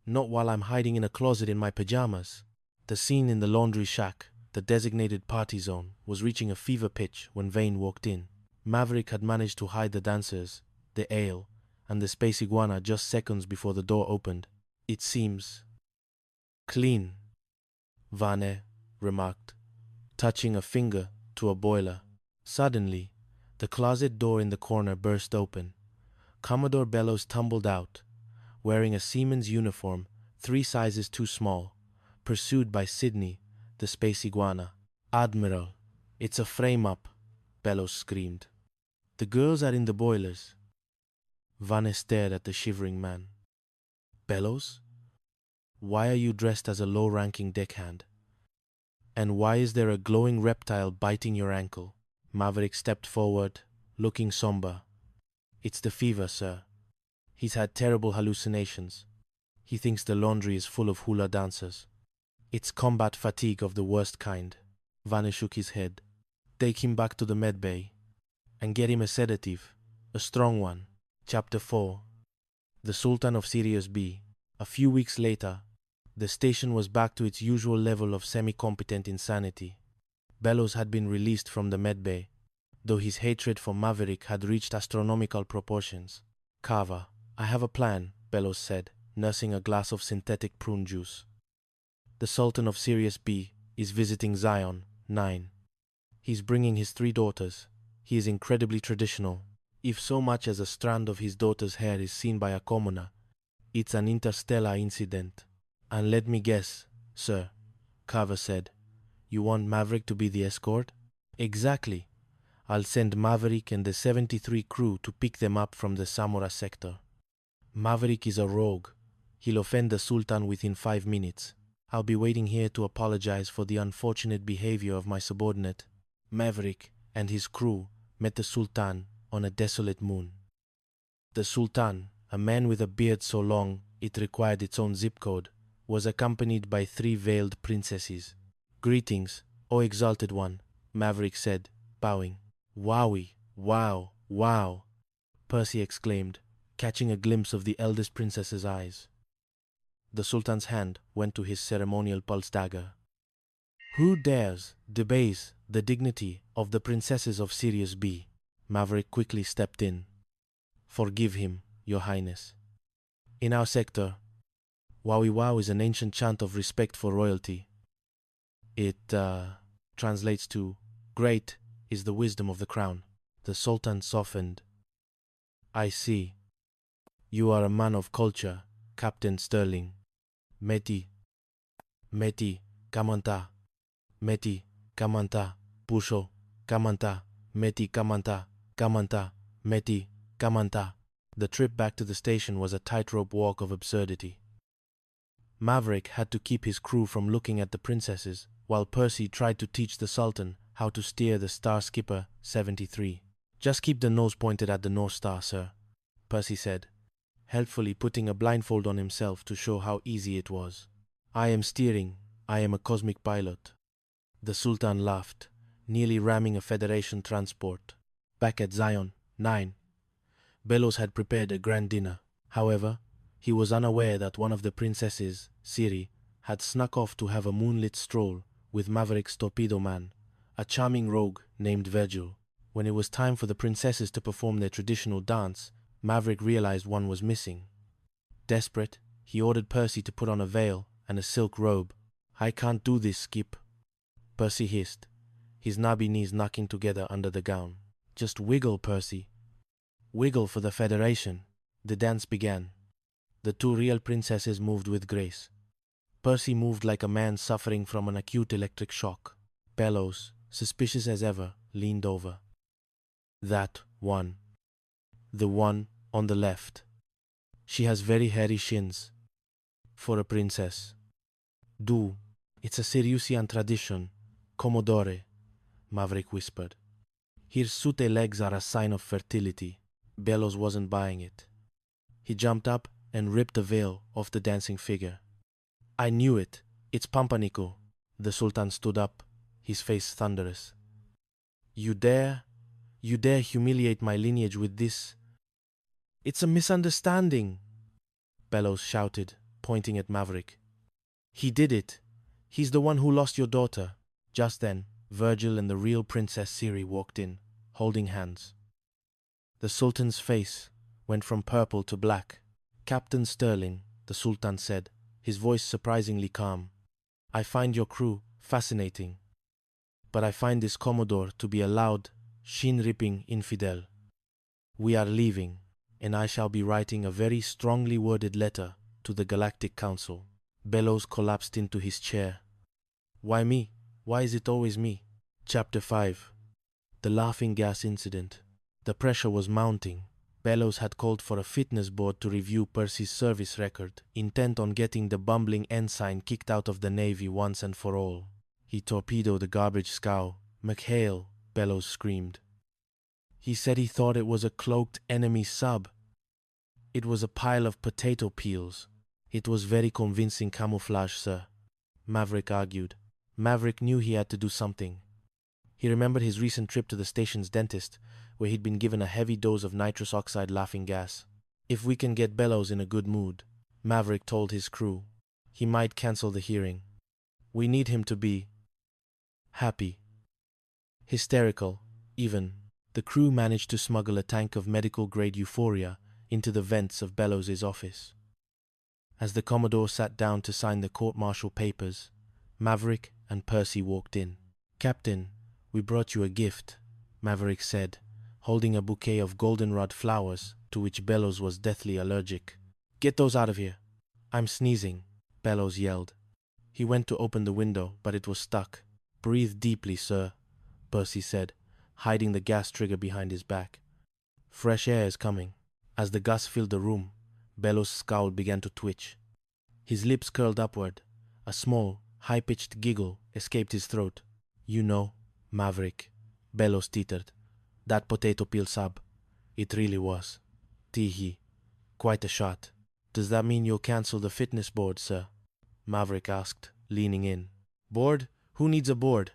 Not while I'm hiding in a closet in my pajamas. The scene in the laundry shack, the designated party zone, was reaching a fever pitch when Vane walked in. Maverick had managed to hide the dancers, the ale, and the space iguana just seconds before the door opened. "It seems clean," Vane remarked, touching a finger to a boiler. Suddenly, the closet door in the corner burst open. Commodore Bellows tumbled out, wearing a seaman's uniform 3 sizes too small, pursued by Sydney, the space iguana. "Admiral, it's a frame-up," Bellows screamed. "The girls are in the boilers." Vane stared at the shivering man. "Bellows? Why are you dressed as a low-ranking deckhand? And why is there a glowing reptile biting your ankle?" Maverick stepped forward, looking somber. "It's the fever, sir. He's had terrible hallucinations. He thinks the laundry is full of hula dancers. It's combat fatigue of the worst kind." Vane shook his head. "Take him back to the med bay and get him a sedative, a strong one." Chapter 4. The Sultan of Sirius B. A few weeks later, the station was back to its usual level of semi-competent insanity. Bellows had been released from the medbay, though his hatred for Maverick had reached astronomical proportions. "Carver, I have a plan," Bellows said, nursing a glass of synthetic prune juice. "The Sultan of Sirius B is visiting Zion 9. He's bringing his 3 daughters. He is incredibly traditional. If so much as a strand of his daughter's hair is seen by a commoner, it's an interstellar incident." "And let me guess, sir," Carver said, "you want Maverick to be the escort?" "Exactly. I'll send Maverick and the 73 crew to pick them up from the Samora sector. Maverick is a rogue. He'll offend the Sultan within 5 minutes. I'll be waiting here to apologize for the unfortunate behavior of my subordinate." Maverick and his crew met the Sultan on a desolate moon. The Sultan, a man with a beard so long it required its own zip code, was accompanied by 3 veiled princesses. "Greetings, O exalted one," Maverick said, bowing. "Wowie, wow, wow," Percy exclaimed, catching a glimpse of the eldest princess's eyes. The Sultan's hand went to his ceremonial pulse dagger. "Who dares debase the dignity of the princesses of Sirius B?" Maverick quickly stepped in. "Forgive him, Your Highness. In our sector, Wowie Wow is an ancient chant of respect for royalty. It translates to, 'Great is the wisdom of the crown.'" The Sultan softened. "I see. You are a man of culture, Captain Sterling. Meti, Kamanta, Meti, Kamanta, Pusho, Kamanta, Meti, Kamanta, Meti, Kamanta." The trip back to the station was a tightrope walk of absurdity. Maverick had to keep his crew from looking at the princesses, while Percy tried to teach the Sultan how to steer the Star Skipper 73. "Just keep the nose pointed at the North Star, sir," Percy said, helpfully putting a blindfold on himself to show how easy it was. "I am steering. I am a cosmic pilot." The Sultan laughed, nearly ramming a Federation transport. Back at Zion 9, Bellows had prepared a grand dinner. However, he was unaware that one of the princesses, Siri, had snuck off to have a moonlit stroll with Maverick's torpedo man, a charming rogue named Virgil. When it was time for the princesses to perform their traditional dance, Maverick realized one was missing. Desperate, he ordered Percy to put on a veil and a silk robe. "I can't do this, Skip," Percy hissed, his knobby knees knocking together under the gown. "Just wiggle, Percy. Wiggle for the Federation." The dance began. The 2 real princesses moved with grace. Percy moved like a man suffering from an acute electric shock. Bellows, suspicious as ever, leaned over. "That one. The one on the left. She has very hairy shins. For a princess. Do. It's a Siriusian tradition. Commodore," Maverick whispered. "Hirsute legs are a sign of fertility." Bellows wasn't buying it. He jumped up and ripped the veil off the dancing figure. "I knew it. It's Pampanico." The Sultan stood up, his face thunderous. You dare humiliate my lineage with this?" "It's a misunderstanding," Bellows shouted, pointing at Maverick. He did it. He's the one who lost your daughter. Just then, Virgil and the real Princess Siri walked in, holding hands. The Sultan's face went from purple to black. Captain Sterling, the Sultan said, his voice surprisingly calm. I find your crew fascinating, but I find this Commodore to be a loud, shin-ripping infidel. We are leaving, and I shall be writing a very strongly worded letter to the Galactic Council. Bellows collapsed into his chair. Why me? Why is it always me? Chapter 5. The Laughing Gas Incident. The pressure was mounting. Bellows had called for a fitness board to review Percy's service record, intent on getting the bumbling ensign kicked out of the Navy once and for all. He torpedoed the garbage scow. McHale, Bellows screamed. He said he thought it was a cloaked enemy sub. It was a pile of potato peels. It was very convincing camouflage, sir, Maverick argued. Maverick knew he had to do something. He remembered his recent trip to the station's dentist, where he'd been given a heavy dose of nitrous oxide laughing gas. If we can get Bellows in a good mood, Maverick told his crew, he might cancel the hearing. We need him to be happy. Hysterical, even. The crew managed to smuggle a tank of medical-grade euphoria into the vents of Bellows' office. As the Commodore sat down to sign the court-martial papers, Maverick and Percy walked in. Captain, we brought you a gift, Maverick said, holding a bouquet of goldenrod flowers to which Bellows was deathly allergic. Get those out of here. I'm sneezing, Bellows yelled. He went to open the window, but it was stuck. Breathe deeply, sir, Percy said, hiding the gas trigger behind his back. Fresh air is coming. As the gas filled the room, Bellows' scowl began to twitch. His lips curled upward. A small, high-pitched giggle escaped his throat. You know, Maverick, Bellows tittered. That potato peel sub. It really was. Tee-hee. Quite a shot. Does that mean you'll cancel the fitness board, sir? Maverick asked, leaning in. Board? Who needs a board?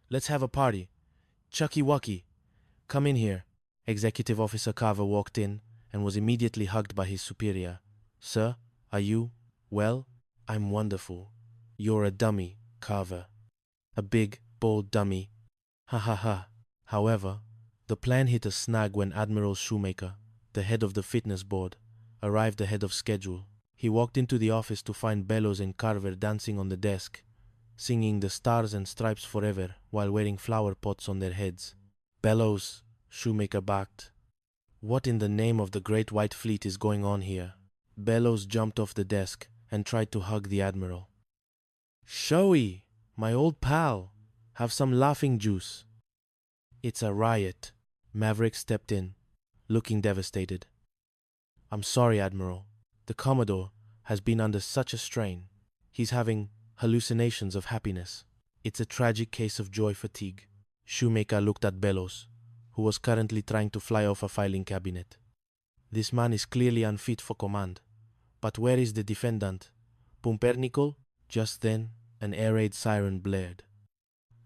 Let's have a party. Chucky-wucky. Come in here. Executive Officer Carver walked in and was immediately hugged by his superior. Sir, are you well? I'm wonderful. You're a dummy, Carver. A big, bold dummy. Ha ha ha. However, the plan hit a snag when Admiral Shoemaker, the head of the fitness board, arrived ahead of schedule. He walked into the office to find Bellows and Carver dancing on the desk, singing the Stars and Stripes Forever while wearing flower pots on their heads. Bellows, Shoemaker barked. What in the name of the Great White Fleet is going on here? Bellows jumped off the desk and tried to hug the Admiral. Shoei, my old pal, have some laughing juice. It's a riot. Maverick stepped in, looking devastated. I'm sorry, Admiral. The Commodore has been under such a strain. He's having hallucinations of happiness. It's a tragic case of joy fatigue. Shoemaker looked at Bellows, who was currently trying to fly off a filing cabinet. This man is clearly unfit for command. But where is the defendant? Pumpernickel? Just then, an air raid siren blared.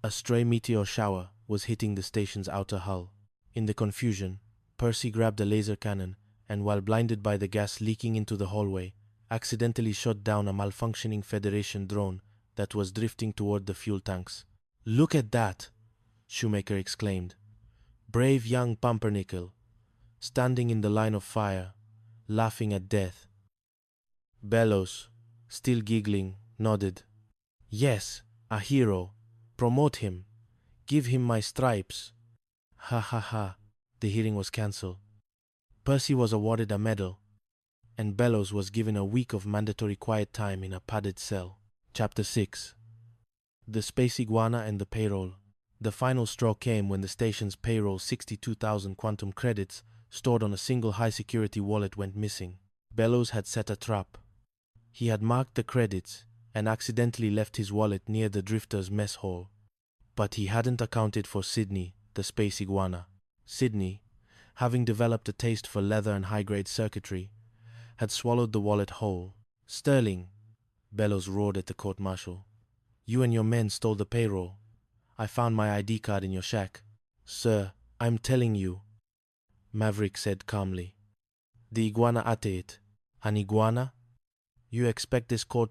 A stray meteor shower was hitting the station's outer hull. In the confusion, Percy grabbed a laser cannon and, while blinded by the gas leaking into the hallway, accidentally shot down a malfunctioning Federation drone that was drifting toward the fuel tanks. Look at that! Shoemaker exclaimed. Brave young Pumpernickel, standing in the line of fire, laughing at death. Bellows, still giggling, nodded. Yes, a hero. Promote him. Give him my stripes. Ha ha ha. The hearing was cancelled. Percy was awarded a medal, and Bellows was given a week of mandatory quiet time in a padded cell. Chapter 6. The Space Iguana and the Payroll. The final straw came when the station's payroll 62,000 quantum credits stored on a single high-security wallet went missing. Bellows had set a trap. He had marked the credits and accidentally left his wallet near the drifter's mess hall. But he hadn't accounted for Sydney, the Space Iguana. Sydney, having developed a taste for leather and high-grade circuitry, had swallowed the wallet whole. Sterling, Bellows roared at the court-martial. You and your men stole the payroll. I found my ID card in your shack. Sir, I'm telling you, Maverick said calmly. The iguana ate it. An iguana? You expect this court to